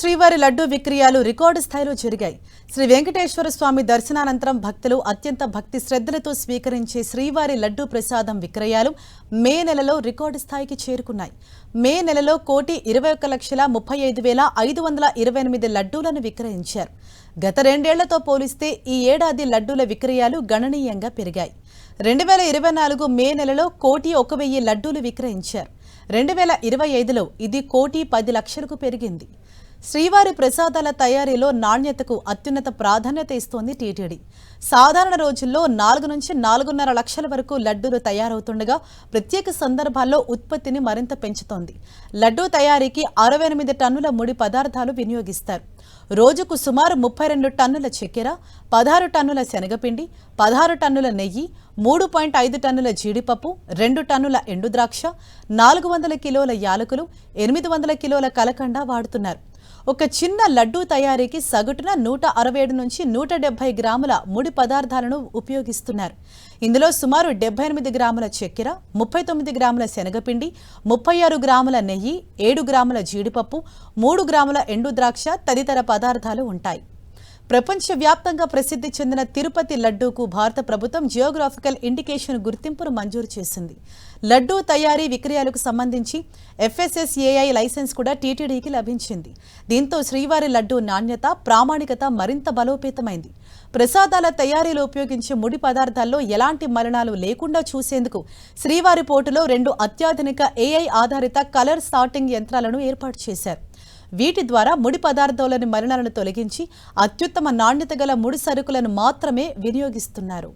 శ్రీవారి లడ్డూ విక్రయాలు రికార్డు స్థాయిలో జరిగాయి. శ్రీ వెంకటేశ్వర స్వామి దర్శనానంతరం భక్తులు అత్యంత భక్తి శ్రద్ధలతో స్వీకరించే శ్రీవారి లడ్డూ ప్రసాదం విక్రయాలు మే నెలలో రికార్డు స్థాయికి చేరుకున్నాయి. మే నెలలో 1,21,35,528 లడ్డూలను విక్రయించారు. గత రెండేళ్లతో పోలిస్తే ఈ ఏడాది లడ్డూల విక్రయాలు గణనీయంగా పెరిగాయి. 2024 మే నెలలో 1,01,000 లడ్డూలు విక్రయించారు. 2025లో ఇది 1,10,00,000కు పెరిగింది. శ్రీవారి ప్రసాదాల తయారీలో నాణ్యతకు అత్యున్నత ప్రాధాన్యత ఇస్తోంది టీటీడీ. సాధారణ రోజుల్లో 4 నుంచి 4.5 లక్షల వరకు లడ్డూలు తయారవుతుండగా ప్రత్యేక సందర్భాల్లో ఉత్పత్తిని మరింత పెంచుతోంది. లడ్డూ తయారీకి 68 టన్నుల ముడి పదార్థాలు వినియోగిస్తారు. రోజుకు సుమారు 32 టన్నుల చక్కెర, 16 టన్నుల శనగపిండి, 16 టన్నుల నెయ్యి, 3.5 టన్నుల జీడిపప్పు, 2 టన్నుల ఎండుద్రాక్ష, 400 కిలోల యాలకులు, 800 కిలోల కలకండ వాడుతున్నారు. ఒక చిన్న లడ్డూ తయారీకి సగటున 167 నుంచి 170 గ్రాముల ముడి పదార్థాలను ఉపయోగిస్తున్నారు. ఇందులో సుమారు 78 గ్రాముల చక్కెర, 39 గ్రాముల శనగపిండి, 36 గ్రాముల నెయ్యి, 7 గ్రాముల జీడిపప్పు, 3 గ్రాముల ఎండుద్రాక్ష తదితర పదార్థాలు ఉంటాయి. ప్రపంచవ్యాప్తంగా ప్రసిద్ధి చెందిన తిరుపతి లడ్డూకు భారత ప్రభుత్వం జియోగ్రాఫికల్ ఇండికేషన్ గుర్తింపును మంజూరు చేసింది. లడ్డూ తయారీ విక్రయాలకు సంబంధించి FSSAI లైసెన్స్ కూడా టీటీడీకి లభించింది. దీంతో శ్రీవారి లడ్డూ నాణ్యత, ప్రామాణికత మరింత బలోపేతమైంది. ప్రసాదాల తయారీలో ఉపయోగించే ముడి పదార్థాల్లో ఎలాంటి మలినాలు లేకుండా చూసేందుకు శ్రీవారి పోర్టులో 2 అత్యాధునిక AI ఆధారిత కలర్ సార్టింగ్ యంత్రాలను ఏర్పాటు చేశారు. వీటి ద్వారా ముడి పదార్థాలోని మలినాలను తొలగించి అత్యుత్తమ నాణ్యత గల ముడి సరుకులను మాత్రమే వినియోగిస్తున్నారు.